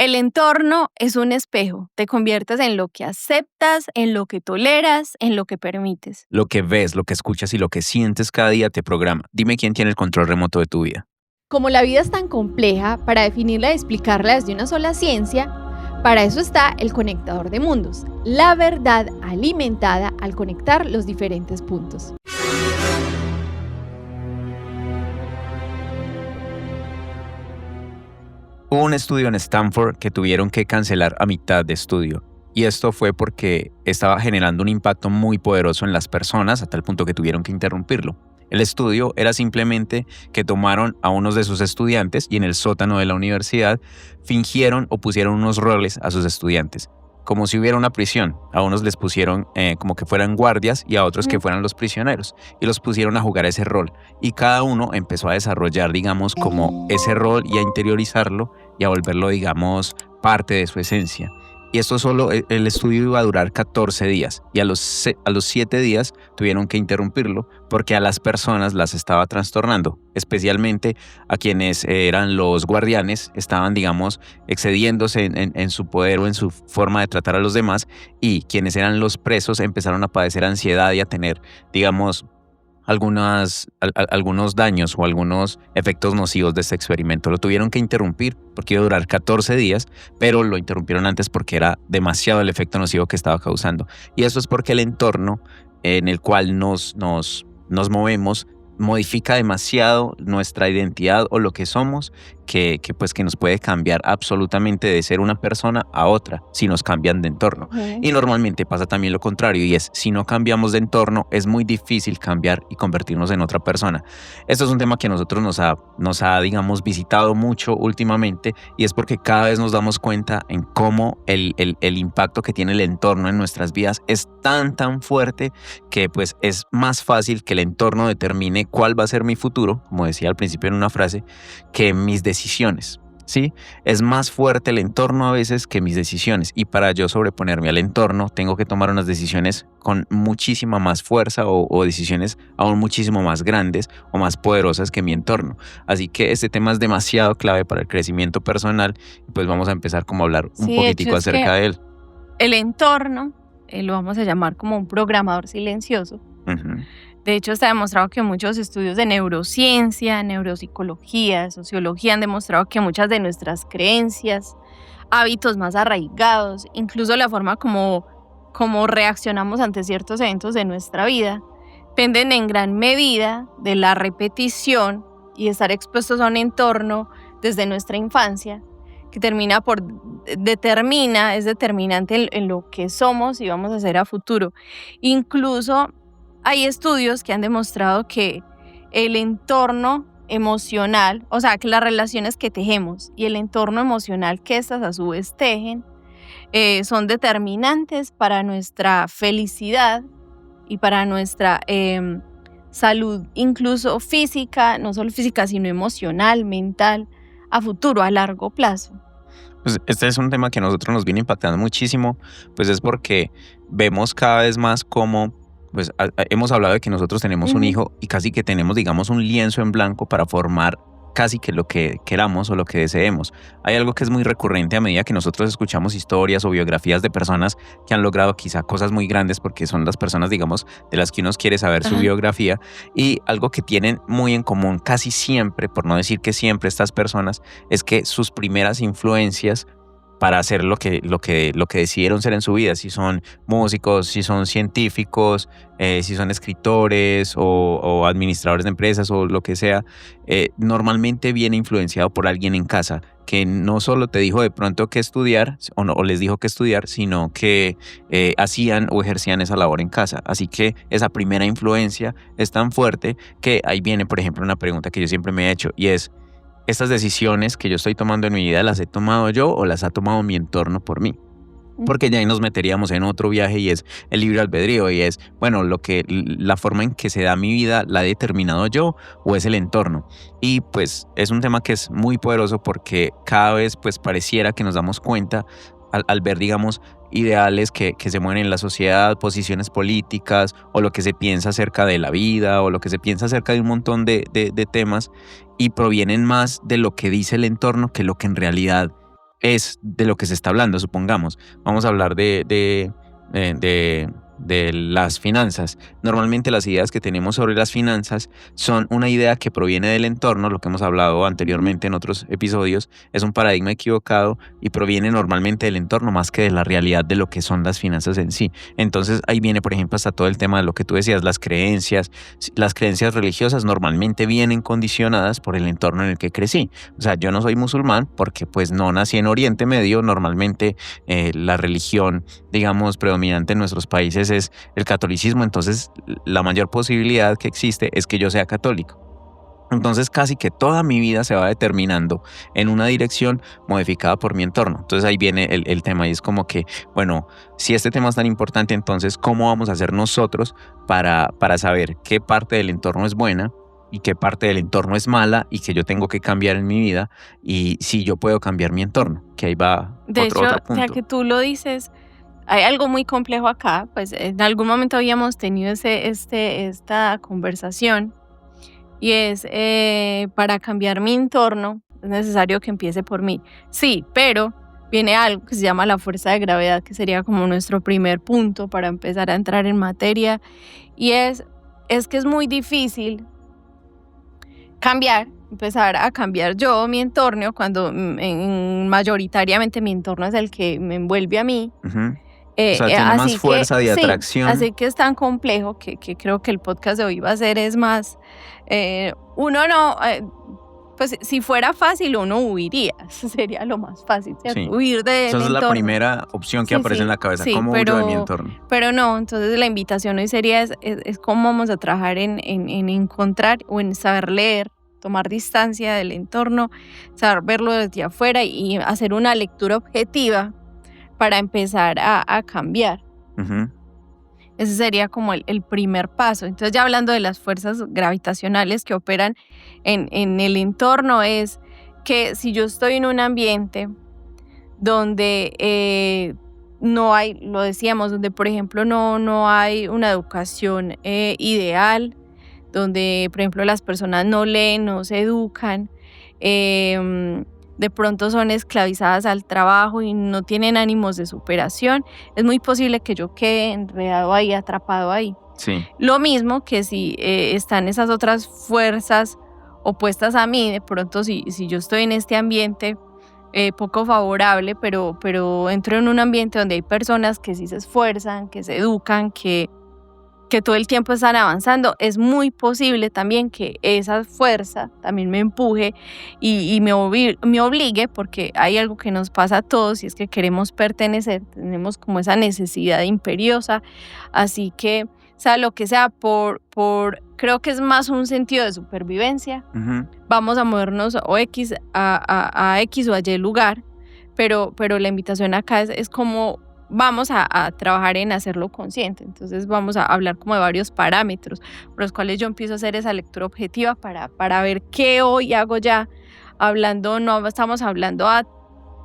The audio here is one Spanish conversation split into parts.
El entorno es un espejo. Te conviertes en lo que aceptas, en lo que toleras, en lo que permites. Lo que ves, lo que escuchas y lo que sientes cada día te programa. Dime quién tiene el control remoto de tu vida. Como la vida es tan compleja, para definirla y explicarla desde una sola ciencia, para eso está el conectador de mundos, la verdad alimentada al conectar los diferentes puntos. Hubo un estudio en Stanford que tuvieron que cancelar a mitad de estudio. Y esto fue porque estaba generando un impacto muy poderoso en las personas a tal punto que tuvieron que interrumpirlo. El estudio era simplemente que tomaron a unos de sus estudiantes y en el sótano de la universidad fingieron o pusieron unos roles a sus estudiantes, como si hubiera una prisión. A unos les pusieron como que fueran guardias y a otros que fueran los prisioneros y los pusieron a jugar ese rol. Y cada uno empezó a desarrollar, digamos, como ese rol y a interiorizarlo y a volverlo, digamos, parte de su esencia. Y esto solo, el estudio iba a durar 14 días y a los 7 días tuvieron que interrumpirlo porque a las personas las estaba trastornando, especialmente a quienes eran los guardianes, estaban, digamos, excediéndose en su poder o en su forma de tratar a los demás, y quienes eran los presos empezaron a padecer ansiedad y a tener, digamos, algunos daños o algunos efectos nocivos de este experimento. Lo tuvieron que interrumpir porque iba a durar 14 días, pero lo interrumpieron antes porque era demasiado el efecto nocivo que estaba causando. Y eso es porque el entorno en el cual nos movemos modifica demasiado nuestra identidad o lo que somos, que nos puede cambiar absolutamente de ser una persona a otra si nos cambian de entorno. Y normalmente pasa también lo contrario, y es si no cambiamos de entorno es muy difícil cambiar y convertirnos en otra persona. Esto es un tema que a nosotros nos ha digamos, visitado mucho últimamente, y es porque cada vez nos damos cuenta en cómo el impacto que tiene el entorno en nuestras vidas es tan fuerte que pues es más fácil que el entorno determine cuál va a ser mi futuro, como decía al principio en una frase, que mis decisiones, ¿sí? Es más fuerte el entorno a veces que mis decisiones, y para yo sobreponerme al entorno tengo que tomar unas decisiones con muchísima más fuerza o decisiones aún muchísimo más grandes o más poderosas que mi entorno. Así que este tema es demasiado clave para el crecimiento personal, y pues vamos a empezar como a hablar un poquitico acerca de él. El entorno lo vamos a llamar como un programador silencioso. Uh-huh. De hecho, está demostrado que muchos estudios de neurociencia, neuropsicología, sociología han demostrado que muchas de nuestras creencias, hábitos más arraigados, incluso la forma como reaccionamos ante ciertos eventos de nuestra vida, dependen en gran medida de la repetición y estar expuestos a un entorno desde nuestra infancia, que es determinante en lo que somos y vamos a ser a futuro. Incluso hay estudios que han demostrado que el entorno emocional, o sea, que las relaciones que tejemos y el entorno emocional que estas a su vez tejen, son determinantes para nuestra felicidad y para nuestra salud, incluso física, no solo física, sino emocional, mental, a futuro, a largo plazo. Pues este es un tema que a nosotros nos viene impactando muchísimo, pues es porque vemos cada vez más cómo, pues hemos hablado de que nosotros tenemos un hijo y casi que tenemos, digamos, un lienzo en blanco para formar casi que lo que queramos o lo que deseemos. Hay algo que es muy recurrente a medida que nosotros escuchamos historias o biografías de personas que han logrado quizá cosas muy grandes, porque son las personas, digamos, de las que uno quiere saber su biografía, y algo que tienen muy en común casi siempre, por no decir que siempre, estas personas, es que sus primeras influencias para hacer lo que decidieron ser en su vida, si son músicos, si son científicos, si son escritores o administradores de empresas o lo que sea, normalmente viene influenciado por alguien en casa que no solo te dijo de pronto qué estudiar o les dijo qué estudiar, sino que hacían o ejercían esa labor en casa. Así que esa primera influencia es tan fuerte que ahí viene, por ejemplo, una pregunta que yo siempre me he hecho, y es: ¿estas decisiones que yo estoy tomando en mi vida las he tomado yo o las ha tomado mi entorno por mí? Porque ya ahí nos meteríamos en otro viaje, y es el libre albedrío, y es, bueno, la forma en que se da mi vida, ¿la he determinado yo o es el entorno? Y pues es un tema que es muy poderoso, porque cada vez pues pareciera que nos damos cuenta al ver, digamos, ideales que se mueven en la sociedad, posiciones políticas, o lo que se piensa acerca de la vida, o lo que se piensa acerca de un montón de temas, y provienen más de lo que dice el entorno que lo que en realidad es de lo que se está hablando. Supongamos, vamos a hablar de las finanzas. Normalmente las ideas que tenemos sobre las finanzas son una idea que proviene del entorno, lo que hemos hablado anteriormente en otros episodios, es un paradigma equivocado y proviene normalmente del entorno más que de la realidad de lo que son las finanzas en sí. Entonces ahí viene, por ejemplo, hasta todo el tema de lo que tú decías, las creencias. Las creencias religiosas normalmente vienen condicionadas por el entorno en el que crecí. O sea, yo no soy musulmán porque pues no nací en Oriente Medio. Normalmente la religión, digamos, predominante en nuestros países es el catolicismo, entonces la mayor posibilidad que existe es que yo sea católico. Entonces casi que toda mi vida se va determinando en una dirección modificada por mi entorno. Entonces ahí viene el tema y es como que, bueno, si este tema es tan importante, entonces ¿cómo vamos a hacer nosotros para saber qué parte del entorno es buena y qué parte del entorno es mala y que yo tengo que cambiar en mi vida y si yo puedo cambiar mi entorno? Que ahí va De otro hecho, punto. ya que tú lo dices, hay algo muy complejo acá, pues en algún momento habíamos tenido esta conversación y es para cambiar mi entorno es necesario que empiece por mí. Sí, pero viene algo que se llama la fuerza de gravedad, que sería como nuestro primer punto para empezar a entrar en materia y es que es muy difícil empezar a cambiar yo mi entorno cuando mayoritariamente mi entorno es el que me envuelve a mí. Uh-huh. O sea, tiene más fuerza de atracción. Sí, así que es tan complejo que creo que el podcast de hoy va a ser es más, uno no, pues si fuera fácil uno huiría, eso sería lo más fácil, ¿cierto? Sí. Huir del Esa es entorno. la primera opción que aparece en la cabeza, ¿cómo huyo de mi entorno? Pero no, entonces la invitación hoy sería es cómo vamos a trabajar en encontrar o en saber leer, tomar distancia del entorno, saber verlo desde afuera y hacer una lectura objetiva para empezar a cambiar. Uh-huh. Ese sería como el primer paso. Entonces ya hablando de las fuerzas gravitacionales que operan en el entorno, es que si yo estoy en un ambiente donde no hay, lo decíamos, donde por ejemplo no hay una educación ideal, donde por ejemplo las personas no leen, no se educan, de pronto son esclavizadas al trabajo y no tienen ánimos de superación, es muy posible que yo quede enredado ahí, atrapado ahí. Sí. Lo mismo que si están esas otras fuerzas opuestas a mí, de pronto si yo estoy en este ambiente poco favorable, pero entro en un ambiente donde hay personas que sí se esfuerzan, que se educan, que todo el tiempo están avanzando, es muy posible también que esa fuerza también me empuje y me obligue, porque hay algo que nos pasa a todos y es que queremos pertenecer, tenemos como esa necesidad imperiosa, así que sea lo que sea, creo que es más un sentido de supervivencia, Uh-huh. vamos a movernos a X o a Y lugar, pero la invitación acá es como vamos a trabajar en hacerlo consciente. Entonces vamos a hablar como de varios parámetros por los cuales yo empiezo a hacer esa lectura objetiva para ver qué hoy hago ya, no estamos hablando a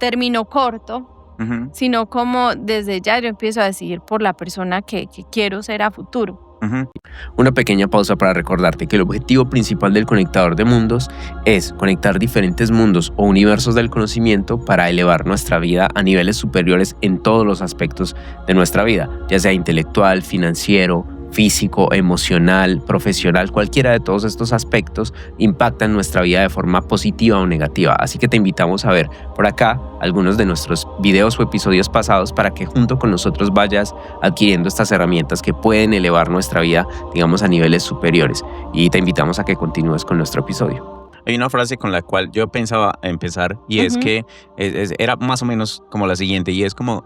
término corto, Uh-huh. sino como desde ya yo empiezo a decidir por la persona que quiero ser a futuro. Uh-huh. Una pequeña pausa para recordarte que el objetivo principal del Conectador de Mundos es conectar diferentes mundos o universos del conocimiento para elevar nuestra vida a niveles superiores en todos los aspectos de nuestra vida, ya sea intelectual, financiero, físico, emocional, profesional. Cualquiera de todos estos aspectos impactan nuestra vida de forma positiva o negativa. Así que te invitamos a ver por acá algunos de nuestros videos o episodios pasados para que junto con nosotros vayas adquiriendo estas herramientas que pueden elevar nuestra vida, digamos, a niveles superiores. Y te invitamos a que continúes con nuestro episodio. Hay una frase con la cual yo pensaba empezar y es que era más o menos como la siguiente, y es como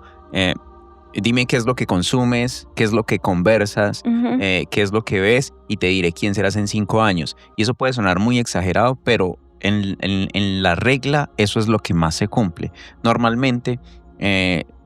dime qué es lo que consumes, qué es lo que conversas, qué es lo que ves y te diré quién serás en 5 años. Y eso puede sonar muy exagerado, pero en la regla eso es lo que más se cumple. Normalmente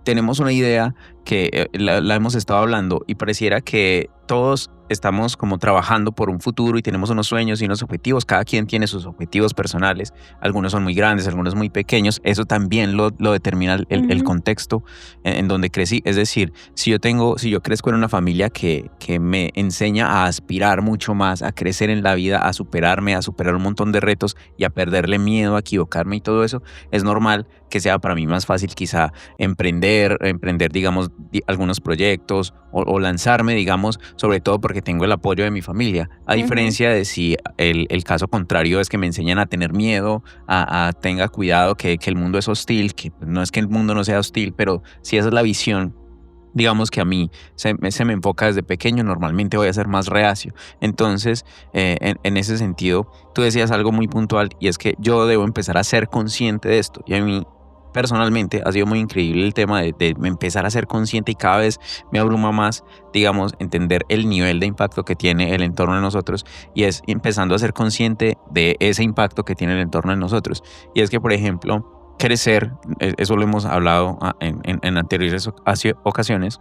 tenemos una idea que la hemos estado hablando y pareciera que todos estamos como trabajando por un futuro y tenemos unos sueños y unos objetivos. Cada quien tiene sus objetivos personales. Algunos son muy grandes, algunos muy pequeños. Eso también lo determina el contexto en donde crecí. Es decir, si yo crezco en una familia que me enseña a aspirar mucho más, a crecer en la vida, a superarme, a superar un montón de retos y a perderle miedo, a equivocarme y todo eso, es normal que sea para mí más fácil quizá emprender, digamos, algunos proyectos o lanzarme, digamos, sobre todo porque tengo el apoyo de mi familia. A diferencia de si el caso contrario es que me enseñan a tener miedo, a tenga cuidado, que el mundo es hostil, que no es que el mundo no sea hostil, pero si esa es la visión, digamos que a mí se me enfoca desde pequeño, normalmente voy a ser más reacio. Entonces, en ese sentido, tú decías algo muy puntual y es que yo debo empezar a ser consciente de esto. Y a mí, personalmente, ha sido muy increíble el tema de empezar a ser consciente y cada vez me abruma más, digamos, entender el nivel de impacto que tiene el entorno en nosotros y es empezando a ser consciente de ese impacto que tiene el entorno en nosotros. Y es que, por ejemplo, crecer, eso lo hemos hablado en anteriores ocasiones.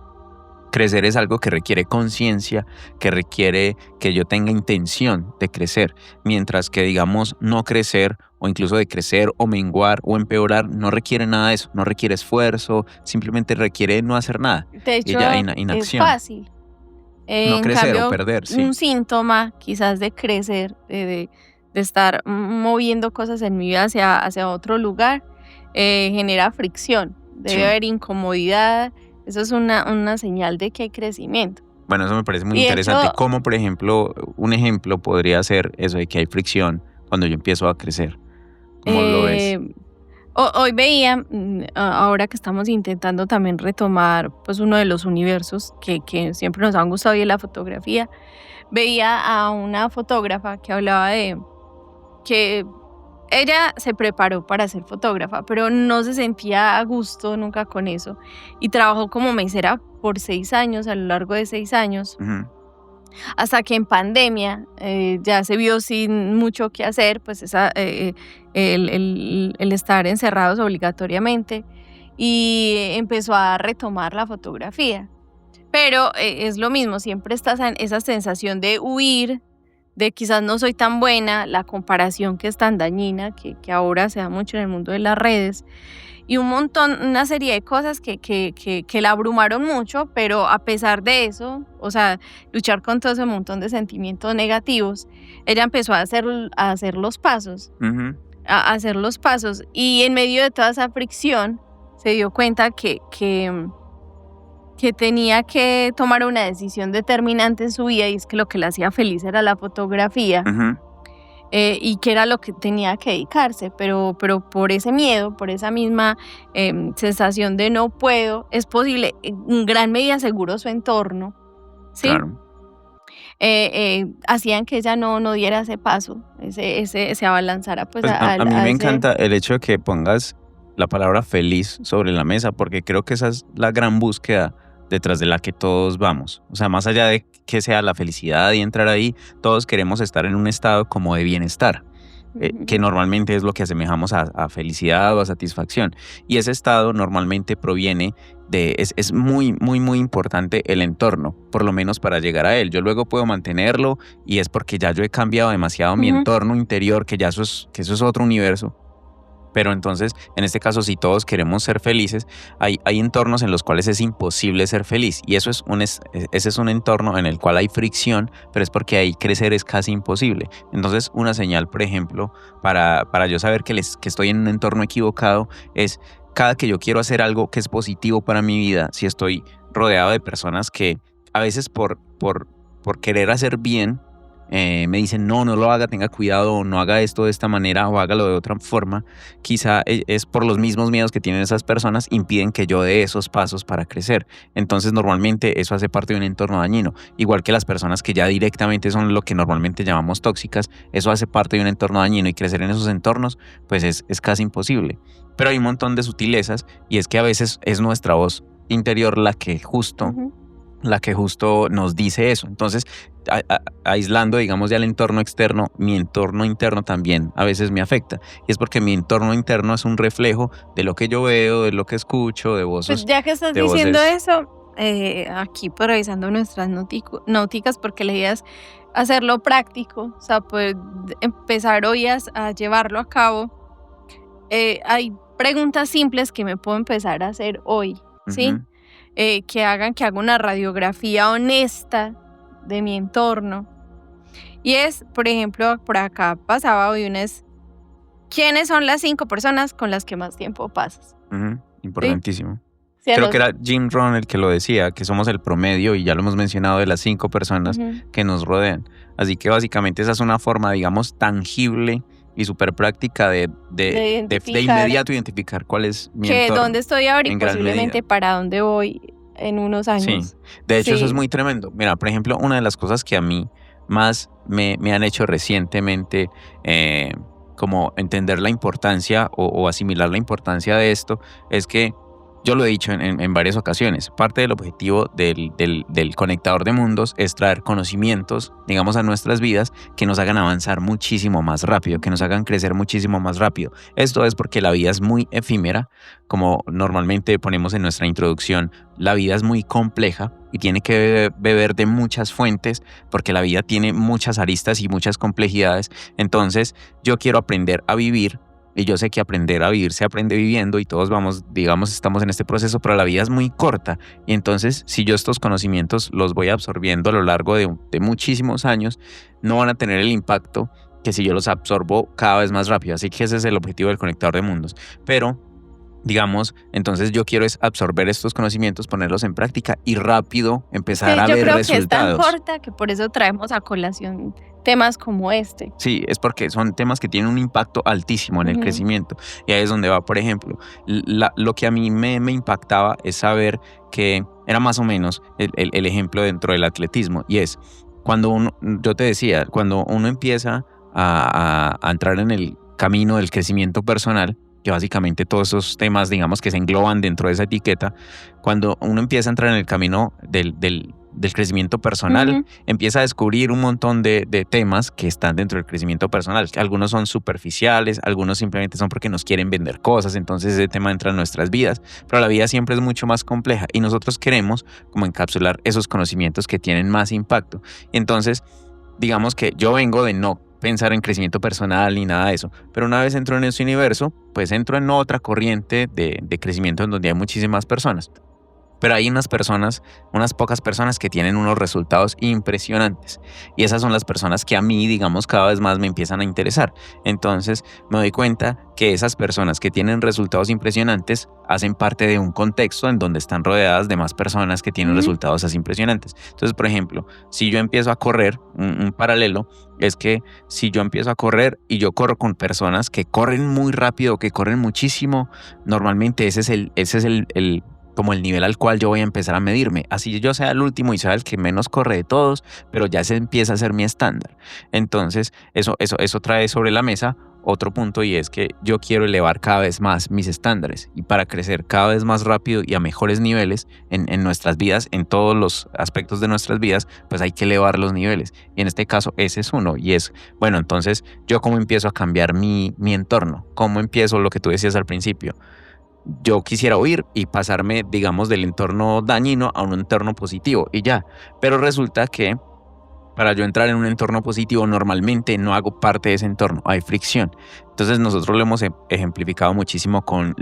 Crecer es algo que requiere conciencia, que requiere que yo tenga intención de crecer, mientras que, digamos, no crecer o incluso de crecer o menguar o empeorar no requiere nada de eso, no requiere esfuerzo, simplemente requiere no hacer nada. De hecho, Y ya es inacción. fácil. No En crecer cambio, o perder, sí. un síntoma quizás de crecer, de estar moviendo cosas en mi vida hacia otro lugar, genera fricción, debe Sí. haber incomodidad. Eso es una señal de que hay crecimiento. Bueno, eso me parece muy Y de interesante. hecho, Como, por ejemplo, un ejemplo podría ser eso de que hay fricción cuando yo empiezo a crecer. ¿Cómo lo ves? eh, hoy veía, ahora que estamos intentando también retomar pues uno de los universos que siempre nos han gustado y es la fotografía, veía a una fotógrafa que hablaba de que ella se preparó para ser fotógrafa, pero no se sentía a gusto nunca con eso y trabajó como mesera por 6 años, a lo largo de 6 años, Ujú. hasta que en pandemia ya se vio sin mucho que hacer, pues el estar encerrados obligatoriamente y empezó a retomar la fotografía. Pero es lo mismo, siempre está esa sensación de huir, de quizás no soy tan buena, la comparación que es tan dañina, que ahora se da mucho en el mundo de las redes, y una serie de cosas que la abrumaron mucho, pero a pesar de eso, o sea, luchar con todo ese montón de sentimientos negativos, ella empezó a hacer los pasos, Ujú. a hacer los pasos, y en medio de toda esa fricción se dio cuenta que tenía que tomar una decisión determinante en su vida y es que lo que la hacía feliz era la fotografía Ujú. y que era lo que tenía que dedicarse, pero por ese miedo, por esa misma sensación de no puedo, es posible, en gran medida seguro su entorno, ¿sí? Claro. Hacían que ella no diera ese paso, se abalanzara pues Pues a mí a me ese... encanta el hecho de que pongas la palabra feliz sobre la mesa, porque creo que esa es la gran búsqueda detrás de la que todos vamos. O sea, más allá de que sea la felicidad y entrar ahí, todos queremos estar en un estado como de bienestar, que normalmente es lo que asemejamos a felicidad o a satisfacción. Y ese estado normalmente proviene es muy, muy, muy importante el entorno, por lo menos para llegar a él. Yo luego puedo mantenerlo y es porque ya yo he cambiado demasiado mi Ujú. entorno interior, que eso es otro universo. Pero entonces, en este caso, si todos queremos ser felices, hay entornos en los cuales es imposible ser feliz. Y ese es un entorno en el cual hay fricción, pero es porque ahí crecer es casi imposible. Entonces, una señal, por ejemplo, para yo saber que estoy en un entorno equivocado es cada que yo quiero hacer algo que es positivo para mi vida, si estoy rodeado de personas que a veces por querer hacer bien, me dicen no lo haga, tenga cuidado, o no haga esto de esta manera o hágalo de otra forma, quizá es por los mismos miedos que tienen esas personas, impiden que yo dé esos pasos para crecer. Entonces normalmente eso hace parte de un entorno dañino, igual que las personas que ya directamente son lo que normalmente llamamos tóxicas, eso hace parte de un entorno dañino y crecer en esos entornos pues es casi imposible. Pero hay un montón de sutilezas y es que a veces es nuestra voz interior la que justo Ujú. la que justo nos dice eso. Entonces, aislando, digamos, ya el entorno externo, mi entorno interno también a veces me afecta. Y es porque mi entorno interno es un reflejo de lo que yo veo, de lo que escucho, de voces. Pues ya que estás de diciendo voces. eso, aquí pues revisando nuestras nóticas, porque la idea es hacerlo práctico, o sea, pues empezar hoy a llevarlo a cabo. Hay preguntas simples que me puedo empezar a hacer hoy, ¿sí? Ujú. Que haga una radiografía honesta de mi entorno. Y es, por ejemplo, por acá pasaba hoy ¿quiénes son las 5 personas con las que más tiempo pasas? Ujú, importantísimo. ¿Sí o Creo no? que era Jim Rohn el que lo decía, que somos el promedio, y ya lo hemos mencionado, de las 5 personas Ujú. que nos rodean. Así que básicamente esa es una forma, digamos, tangible y súper práctica de identificar inmediato identificar cuál es mi que entorno, dónde estoy ahora y en gran posiblemente medida. para dónde voy en unos Sí, años. de hecho eso es Sí. muy tremendo. Mira, por ejemplo, una de las cosas que a mí más me han hecho recientemente, como entender la importancia o asimilar la importancia de esto, es que yo lo he dicho en varias ocasiones, parte del objetivo del conectador de mundos es traer conocimientos, digamos, a nuestras vidas que nos hagan avanzar muchísimo más rápido, que nos hagan crecer muchísimo más rápido. Esto es porque la vida es muy efímera, como normalmente ponemos en nuestra introducción. La vida es muy compleja y tiene que beber de muchas fuentes porque la vida tiene muchas aristas y muchas complejidades. Entonces, yo quiero aprender a vivir, y yo sé que aprender a vivir se aprende viviendo y todos vamos, digamos, estamos en este proceso, pero la vida es muy corta. Y entonces, si yo estos conocimientos los voy absorbiendo a lo largo de muchísimos años, no van a tener el impacto que si yo los absorbo cada vez más rápido. Así que ese es el objetivo del conectador de mundos. Pero digamos, entonces yo quiero es absorber estos conocimientos, ponerlos en práctica y rápido Es empezar que a yo ver creo que es tan resultados. corta que por eso traemos a colación temas como este. Sí, es porque son temas que tienen un impacto altísimo en el Ujú. crecimiento. Y ahí es donde va, por ejemplo, lo que a mí me impactaba es saber que era más o menos el ejemplo dentro del atletismo. Y es cuando uno, yo te decía, cuando uno empieza a entrar en el camino del crecimiento personal, que básicamente todos esos temas, digamos, que se engloban dentro de esa etiqueta, cuando uno empieza a entrar en el camino del crecimiento personal, Ujú. empieza a descubrir un montón de temas que están dentro del crecimiento personal. Algunos son superficiales, algunos simplemente son porque nos quieren vender cosas, entonces ese tema entra en nuestras vidas, pero la vida siempre es mucho más compleja y nosotros queremos como encapsular esos conocimientos que tienen más impacto. Entonces, digamos que yo vengo de no pensar en crecimiento personal ni nada de eso, pero una vez entro en ese universo, pues entro en otra corriente de crecimiento en donde hay muchísimas personas. Pero hay unas personas, unas pocas personas que tienen unos resultados impresionantes. Y esas son las personas que a mí, digamos, cada vez más me empiezan a interesar. Entonces me doy cuenta que esas personas que tienen resultados impresionantes hacen parte de un contexto en donde están rodeadas de más personas que tienen Ujú. resultados así impresionantes. Entonces, por ejemplo, si yo empiezo a correr, un paralelo es que si yo empiezo a correr y yo corro con personas que corren muy rápido, que corren muchísimo, normalmente ese es como el nivel al cual yo voy a empezar a medirme. Así yo sea el último y sea el que menos corre de todos, pero ya se empieza a ser mi estándar. Entonces, eso trae sobre la mesa otro punto, y es que yo quiero elevar cada vez más mis estándares, y para crecer cada vez más rápido y a mejores niveles en nuestras vidas, en todos los aspectos de nuestras vidas, pues hay que elevar los niveles. Y en este caso ese es uno, y es, bueno, entonces yo cómo empiezo a cambiar mi entorno, cómo empiezo lo que tú decías al principio. Yo quisiera huir y pasarme, digamos, del entorno dañino a un entorno positivo y ya. Pero resulta que para yo entrar en un entorno positivo, normalmente no hago parte de ese entorno, hay fricción. Entonces nosotros lo hemos ejemplificado muchísimo con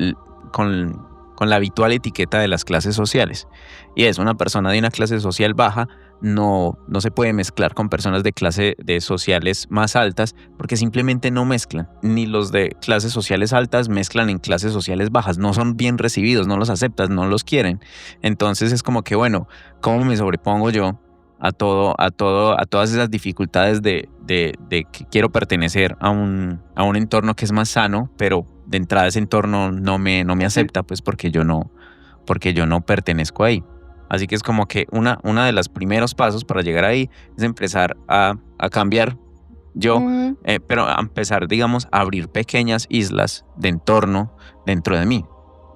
la habitual etiqueta de las clases sociales. Y es una persona de una clase social baja, no se puede mezclar con personas de clase de sociales más altas, porque simplemente no mezclan. Ni los de clases sociales altas mezclan en clases sociales bajas, no son bien recibidos, no los aceptas, no los quieren. Entonces es como que, bueno, ¿cómo me sobrepongo yo a todas esas dificultades de que quiero pertenecer a un entorno que es más sano, pero de entrada ese entorno no me acepta, pues porque yo no pertenezco ahí? Así que es como que una de los primeros pasos para llegar ahí es empezar a cambiar yo, Ujú. pero a empezar, digamos, a abrir pequeñas islas de entorno dentro de mí.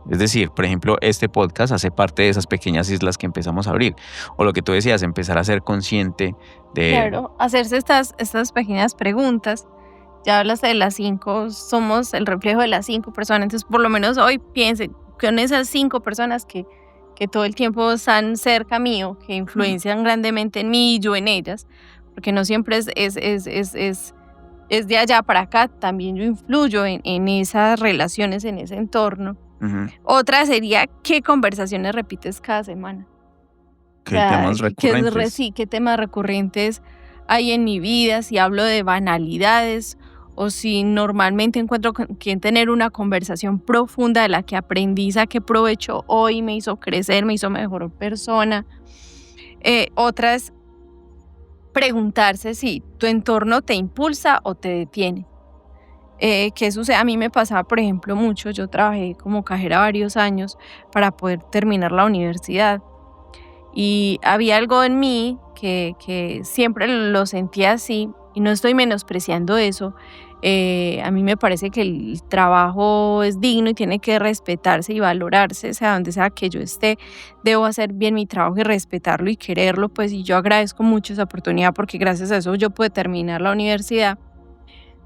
Es decir, por ejemplo, este podcast hace parte de esas pequeñas islas que empezamos a abrir. O lo que tú decías, empezar a ser consciente de... Claro, hacerse estas pequeñas preguntas. Ya hablas de las 5, somos el reflejo de las 5 personas. Entonces, por lo menos hoy piensen con esas 5 personas que todo el tiempo están cerca mío, que influencian grandemente en mí y yo en ellas, porque no siempre es de allá para acá, también yo influyo en esas relaciones, en ese entorno. Otra sería, ¿qué conversaciones repites cada semana? ¿Qué temas recurrentes? ¿Qué temas recurrentes hay en mi vida? Si hablo de banalidades o si normalmente encuentro con quien tener una conversación profunda de la que aprendí, saqué provecho hoy, me hizo crecer, me hizo mejor persona. Otra es preguntarse si tu entorno te impulsa o te detiene. Que sucede, a mí me pasaba, por ejemplo, mucho. Yo trabajé como cajera varios años para poder terminar la universidad y había algo en mí que siempre lo sentía así y no estoy menospreciando eso. A mí me parece que el trabajo es digno y tiene que respetarse y valorarse, sea donde sea que yo esté, debo hacer bien mi trabajo y respetarlo y quererlo, pues, y yo agradezco mucho esa oportunidad porque gracias a eso yo pude terminar la universidad.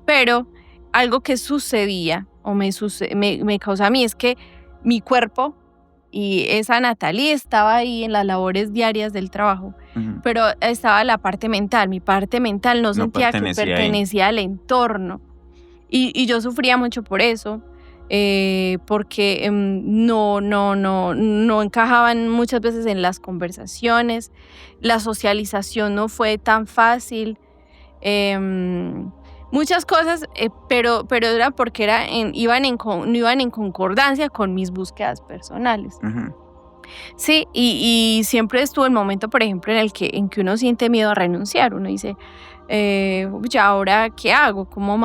Pero algo que sucedía o me causa a mí es que mi cuerpo y esa Natalie estaba ahí en las labores diarias del trabajo, pero estaba la parte mental. Mi parte mental no sentía que pertenecía al entorno y yo sufría mucho por eso, porque no encajaban muchas veces en las conversaciones, la socialización no fue tan fácil. Muchas cosas, pero era porque no iban en concordancia con mis búsquedas personales. Sí, y siempre estuvo el momento, por ejemplo, en que uno siente miedo a renunciar. Uno dice, ya ahora, ¿qué hago? ¿Cómo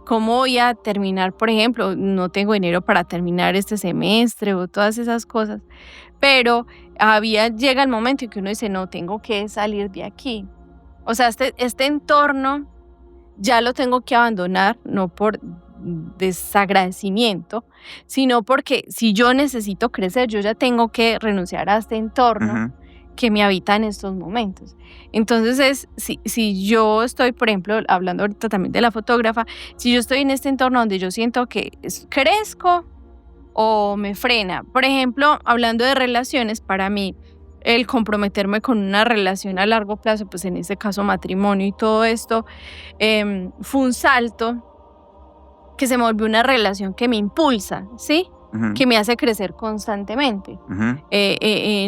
voy a terminar? Por ejemplo, no tengo dinero para terminar este semestre o todas esas cosas. Pero llega el momento en que uno dice, no, tengo que salir de aquí. O sea, este entorno ya lo tengo que abandonar, no por desagradecimiento, sino porque si yo necesito crecer, yo ya tengo que renunciar a este entorno que me habita en estos momentos. Entonces, si yo estoy, por ejemplo, hablando ahorita también de la fotógrafa, si yo estoy en este entorno donde yo siento que crezco o me frena, por ejemplo, hablando de relaciones, para mí, el comprometerme con una relación a largo plazo, pues en este caso matrimonio y todo esto, fue un salto que se me volvió una relación que me impulsa, ¿sí? Que me hace crecer constantemente.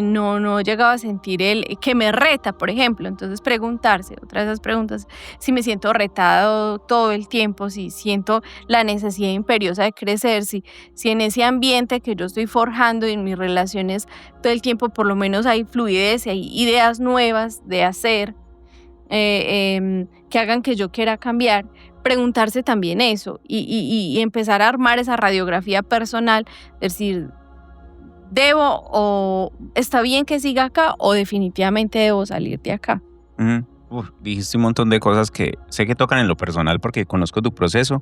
No llegaba a sentir que me reta, por ejemplo. Entonces preguntarse, otra de esas preguntas, si me siento retado todo el tiempo, si siento la necesidad imperiosa de crecer, si en ese ambiente que yo estoy forjando y en mis relaciones todo el tiempo por lo menos hay fluidez, hay ideas nuevas de hacer, que hagan que yo quiera cambiar. Preguntarse también eso y empezar a armar esa radiografía personal, decir, ¿debo o está bien que siga acá o definitivamente debo salir de acá? Dijiste un montón de cosas que sé que tocan en lo personal porque conozco tu proceso.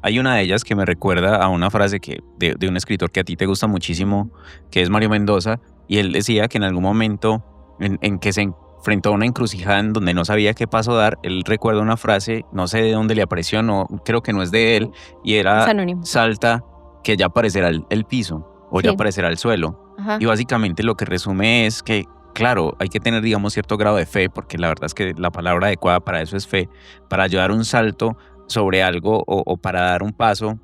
Hay una de ellas que me recuerda a una frase de un escritor que a ti te gusta muchísimo, que es Mario Mendoza, y él decía que en algún momento en que se frente a una encrucijada en donde no sabía qué paso dar, él recuerda una frase, no sé de dónde le apareció, no, creo que no es de él, y era salta que ya aparecerá el piso o ya aparecerá el suelo. Y básicamente lo que resume es que, claro, hay que tener, digamos, cierto grado de fe, porque la verdad es que la palabra adecuada para eso es fe, para ayudar un salto sobre algo o para dar un paso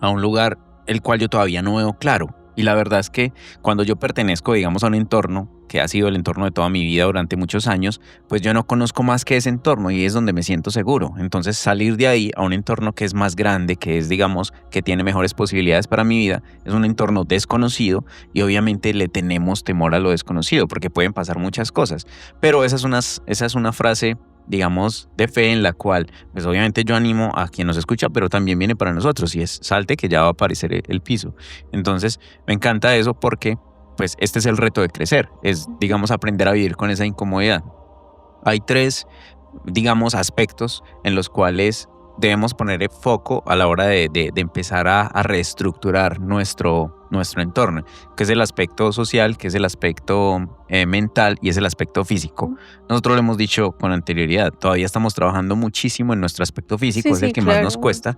a un lugar el cual yo todavía no veo claro. Y la verdad es que cuando yo pertenezco, digamos, a un entorno que ha sido el entorno de toda mi vida durante muchos años, pues yo no conozco más que ese entorno y es donde me siento seguro. Entonces salir de ahí a un entorno que es más grande, que es, digamos, que tiene mejores posibilidades para mi vida, es un entorno desconocido y obviamente le tenemos temor a lo desconocido porque pueden pasar muchas cosas. Pero esa es una frase, digamos, de fe en la cual, pues obviamente yo animo a quien nos escucha, pero también viene para nosotros y es salte que ya va a aparecer el piso. Entonces me encanta eso porque pues este es el reto de crecer, es, digamos, aprender a vivir con esa incomodidad. Hay 3, digamos, aspectos en los cuales debemos poner foco a la hora de empezar a reestructurar nuestro entorno, que es el aspecto social, que es el aspecto mental y es el aspecto físico. Nosotros lo hemos dicho con anterioridad, todavía estamos trabajando muchísimo en nuestro aspecto físico, es el que más nos cuesta,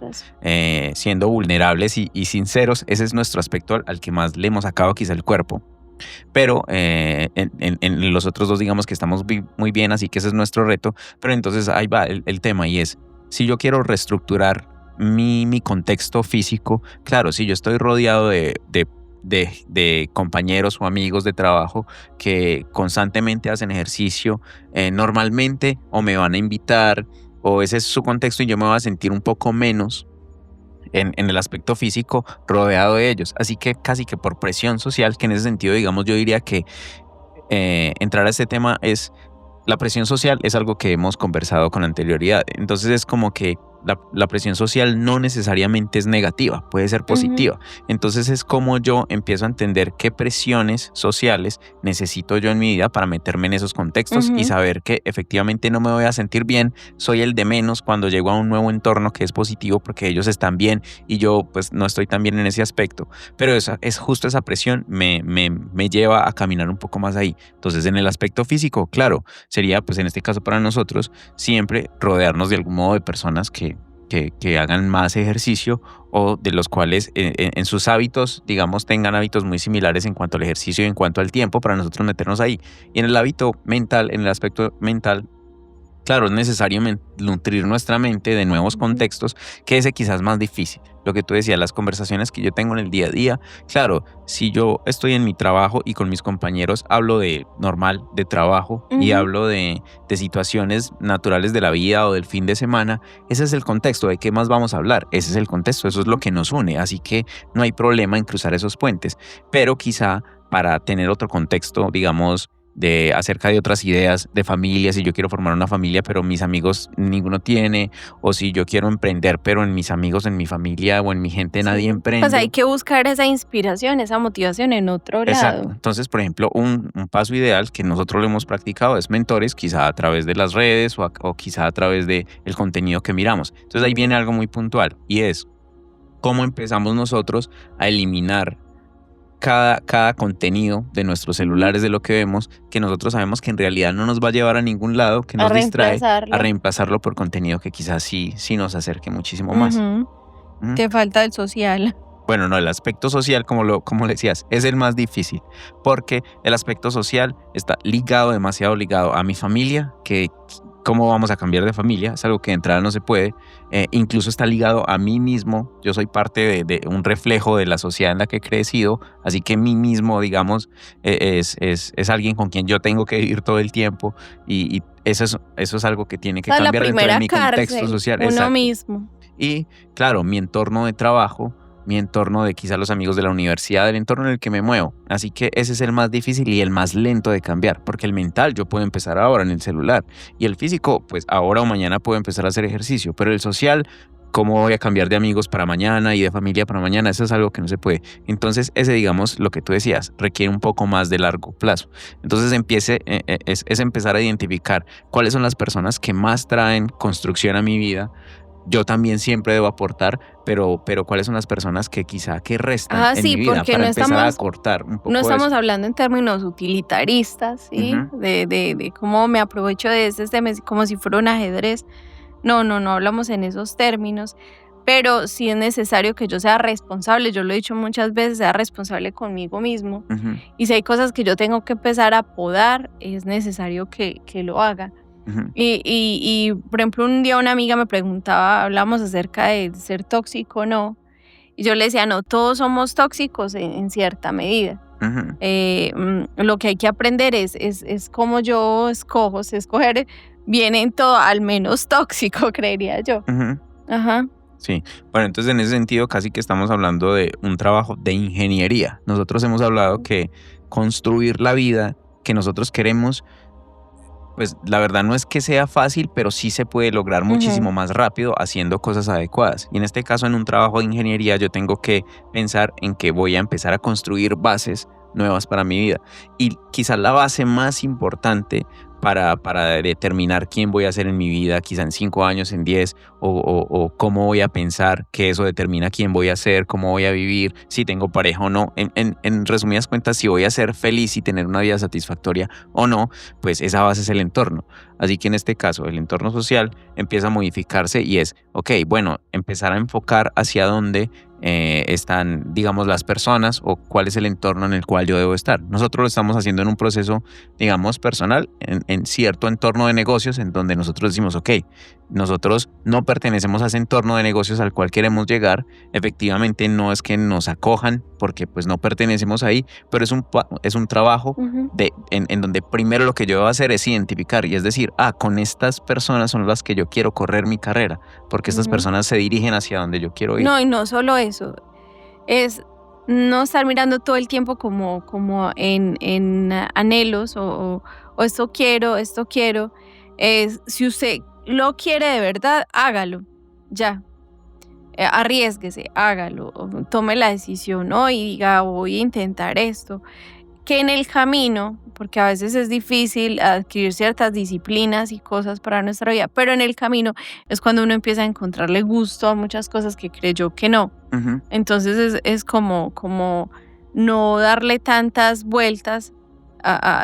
siendo vulnerables y sinceros, ese es nuestro aspecto al que más le hemos sacado quizá el cuerpo. Pero en los otros dos digamos que estamos muy bien, así que ese es nuestro reto. Pero entonces ahí va el tema, y es, si yo quiero reestructurar mi contexto físico, claro, si yo estoy rodeado de compañeros o amigos de trabajo que constantemente hacen ejercicio, normalmente o me van a invitar o ese es su contexto y yo me voy a sentir un poco menos en el aspecto físico rodeado de ellos. Así que casi que por presión social, que en ese sentido, digamos, yo diría que entrar a este tema es, la presión social es algo que hemos conversado con anterioridad. Entonces es como que la presión social no necesariamente es negativa, puede ser positiva. Entonces es como yo empiezo a entender qué presiones sociales necesito yo en mi vida para meterme en esos contextos y saber que efectivamente no me voy a sentir bien, soy el de menos cuando llego a un nuevo entorno que es positivo porque ellos están bien y yo pues no estoy tan bien en ese aspecto. Pero es justo esa presión me lleva a caminar un poco más ahí. Entonces en el aspecto físico, claro, sería pues en este caso para nosotros siempre rodearnos de algún modo de personas que hagan más ejercicio o de los cuales en sus hábitos, digamos, tengan hábitos muy similares en cuanto al ejercicio y en cuanto al tiempo para nosotros meternos ahí. Y en el hábito mental, en el aspecto mental, claro, es necesario nutrir nuestra mente de nuevos contextos, que ese quizás es más difícil. Lo que tú decías, las conversaciones que yo tengo en el día a día, claro, si yo estoy en mi trabajo y con mis compañeros hablo de normal, de trabajo y hablo de situaciones naturales de la vida o del fin de semana, ese es el contexto. ¿De qué más vamos a hablar? Ese es el contexto, eso es lo que nos une, así que no hay problema en cruzar esos puentes, pero quizá para tener otro contexto, digamos, de acerca de otras ideas de familia, si yo quiero formar una familia pero mis amigos ninguno tiene, o si yo quiero emprender pero en mis amigos, en mi familia o en mi gente nadie emprende. Pues hay que buscar esa inspiración, esa motivación en otro lado. Exacto. Entonces, por ejemplo, un paso ideal que nosotros lo hemos practicado es mentores, quizá a través de las redes o quizá a través del contenido que miramos. Entonces ahí viene algo muy puntual y es cómo empezamos nosotros a eliminar cada contenido de nuestros celulares, de lo que vemos, que nosotros sabemos que en realidad no nos va a llevar a ningún lado, que nos distrae, a reemplazarlo por contenido que quizás sí nos acerque muchísimo más. Te falta el social. Bueno, no, el aspecto social, como le decías, es el más difícil, porque el aspecto social está demasiado ligado a mi familia, que cómo vamos a cambiar de familia, es algo que de entrada no se puede, incluso está ligado a mí mismo, yo soy parte de un reflejo de la sociedad en la que he crecido, así que mí mismo, digamos, es alguien con quien yo tengo que vivir todo el tiempo y eso es algo que tiene que cambiar dentro de mi contexto social. Uno mismo. Y claro, mi entorno de trabajo, mi entorno de quizá los amigos de la universidad, el entorno en el que me muevo. Así que ese es el más difícil y el más lento de cambiar, porque el mental yo puedo empezar ahora en el celular y el físico, pues ahora o mañana puedo empezar a hacer ejercicio, pero el social, ¿cómo voy a cambiar de amigos para mañana y de familia para mañana? Eso es algo que no se puede. Entonces ese, digamos, lo que tú decías, requiere un poco más de largo plazo. Entonces es empezar a identificar cuáles son las personas que más traen construcción a mi vida. Yo también siempre debo aportar, pero cuáles son las personas que quizá que restan en mi vida para empezar a cortar un poco. No estamos eso. hablando en términos utilitaristas, ¿sí? De cómo me aprovecho de como si fuera un ajedrez. No hablamos en esos términos, pero sí es necesario que yo sea responsable, yo lo he dicho muchas veces, sea responsable conmigo mismo. Y si hay cosas que yo tengo que empezar a podar, es necesario que lo haga. Y por ejemplo, un día una amiga me preguntaba, hablamos acerca de ser tóxico o no, y yo le decía, no, todos somos tóxicos en cierta medida. Lo que hay que aprender es cómo yo escoger bien en todo, al menos tóxico, creería yo. Sí, bueno, entonces en ese sentido casi que estamos hablando de un trabajo de ingeniería. Nosotros hemos hablado que construir la vida que nosotros queremos, pues la verdad no es que sea fácil, pero sí se puede lograr muchísimo más rápido haciendo cosas adecuadas. Y en este caso, en un trabajo de ingeniería, yo tengo que pensar en que voy a empezar a construir bases nuevas para mi vida. Y quizás la base más importante para determinar quién voy a ser en mi vida, quizá en 5 años, en 10, o cómo voy a pensar, que eso determina quién voy a ser, cómo voy a vivir, si tengo pareja o no. En resumidas cuentas, si voy a ser feliz y tener una vida satisfactoria o no, pues esa base es el entorno. Así que en este caso, el entorno social empieza a modificarse y es, ok, bueno, empezar a enfocar hacia dónde están, digamos, las personas o cuál es el entorno en el cual yo debo estar. Nosotros lo estamos haciendo en un proceso, digamos, personal, en cierto entorno de negocios en donde nosotros decimos, ok, nosotros no pertenecemos a ese entorno de negocios al cual queremos llegar. Efectivamente, no es que nos acojan porque pues no pertenecemos ahí, pero es un trabajo en donde primero lo que yo debo hacer es identificar y es decir, con estas personas son las que yo quiero correr mi carrera, porque estas personas se dirigen hacia donde yo quiero ir. No, y no solo eso, es no estar mirando todo el tiempo como en anhelos o esto quiero. Es, si usted lo quiere de verdad, hágalo, ya. Arriésguese, hágalo, tome la decisión, ¿no? Y diga, voy a intentar esto. Que en el camino, porque a veces es difícil adquirir ciertas disciplinas y cosas para nuestra vida, pero en el camino es cuando uno empieza a encontrarle gusto a muchas cosas que creyó que no. Entonces es como no darle tantas vueltas,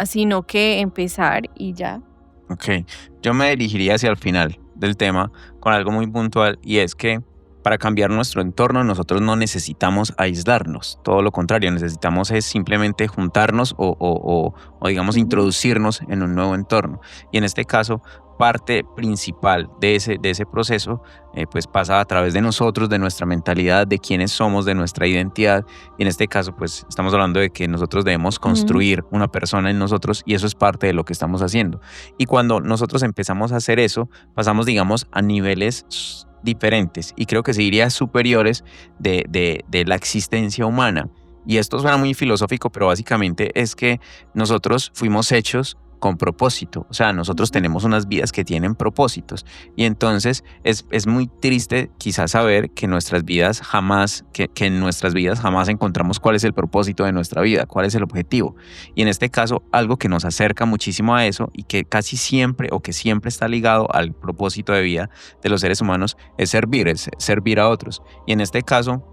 sino que empezar y ya. Ok, yo me dirigiría hacia el final del tema con algo muy puntual y es que para cambiar nuestro entorno nosotros no necesitamos aislarnos, todo lo contrario, necesitamos es simplemente juntarnos o digamos introducirnos en un nuevo entorno. Y en este caso, parte principal de ese proceso pues pasa a través de nosotros, de nuestra mentalidad, de quiénes somos, de nuestra identidad. Y en este caso pues estamos hablando de que nosotros debemos construir una persona en nosotros y eso es parte de lo que estamos haciendo. Y cuando nosotros empezamos a hacer eso, pasamos digamos a niveles diferentes y creo que se diría superiores de la existencia humana. Y esto suena muy filosófico, pero básicamente es que nosotros fuimos hechos con propósito, o sea, nosotros tenemos unas vidas que tienen propósitos y entonces es muy triste quizás saber que nuestras vidas jamás, que en nuestras vidas jamás encontramos cuál es el propósito de nuestra vida, cuál es el objetivo. Y en este caso, algo que nos acerca muchísimo a eso y que casi siempre o que siempre está ligado al propósito de vida de los seres humanos es servir a otros. Y en este caso,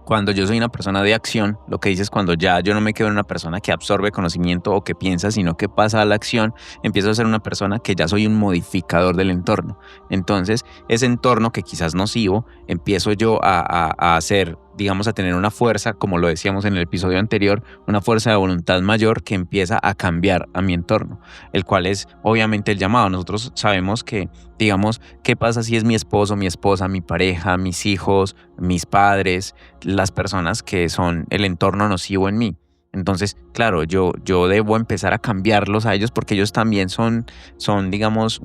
cuando yo soy una persona de acción, lo que dices cuando ya yo no me quedo en una persona que absorbe conocimiento o que piensa, sino que pasa a la acción, empiezo a ser una persona que ya soy un modificador del entorno. Entonces, ese entorno que quizás nocivo, empiezo yo a hacer, digamos, a tener una fuerza, como lo decíamos en el episodio anterior, una fuerza de voluntad mayor que empieza a cambiar a mi entorno, el cual es obviamente el llamado. Nosotros sabemos que, digamos, ¿qué pasa si es mi esposo, mi esposa, mi pareja, mis hijos, mis padres, las personas que son el entorno nocivo en mí? Entonces, claro, yo debo empezar a cambiarlos a ellos porque ellos también son digamos,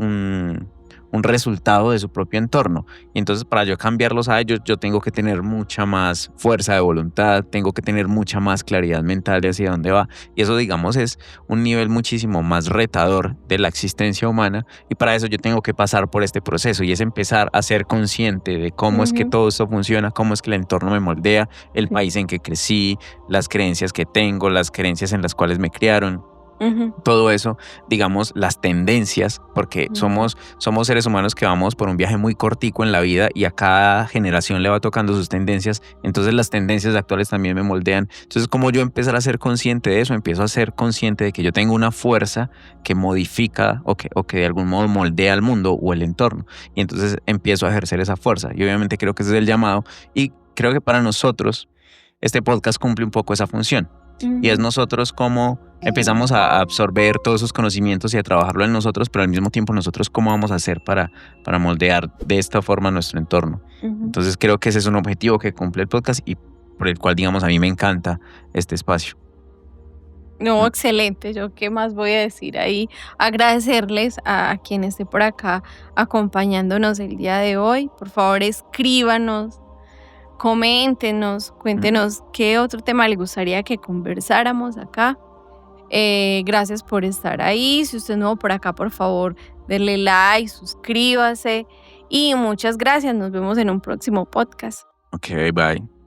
un resultado de su propio entorno. Y entonces para yo cambiarlos a ellos, yo tengo que tener mucha más fuerza de voluntad, tengo que tener mucha más claridad mental de hacia dónde va. Y eso, digamos, es un nivel muchísimo más retador de la existencia humana. Y para eso yo tengo que pasar por este proceso y es empezar a ser consciente de cómo es que todo esto funciona, cómo es que el entorno me moldea, el país en que crecí, las creencias que tengo, las creencias en las cuales me criaron. Todo eso, digamos, las tendencias, porque somos seres humanos que vamos por un viaje muy cortico en la vida y a cada generación le va tocando sus tendencias, entonces las tendencias actuales también me moldean. Entonces, como yo empezar a ser consciente de eso, empiezo a ser consciente de que yo tengo una fuerza que modifica o que de algún modo moldea al mundo o el entorno, y entonces empiezo a ejercer esa fuerza. Y obviamente creo que ese es el llamado y creo que para nosotros este podcast cumple un poco esa función. Y es nosotros como empezamos a absorber todos esos conocimientos y a trabajarlo en nosotros, pero al mismo tiempo nosotros cómo vamos a hacer para moldear de esta forma nuestro entorno. Entonces creo que ese es un objetivo que cumple el podcast y por el cual, digamos, a mí me encanta este espacio. No, excelente. Yo qué más voy a decir ahí. Agradecerles a quien esté por acá acompañándonos el día de hoy. Por favor, escríbanos. Coméntenos, cuéntenos qué otro tema les gustaría que conversáramos acá. Gracias por estar ahí. Si usted es nuevo por acá, por favor, denle like, suscríbase y muchas gracias. Nos vemos en un próximo podcast. Ok, bye.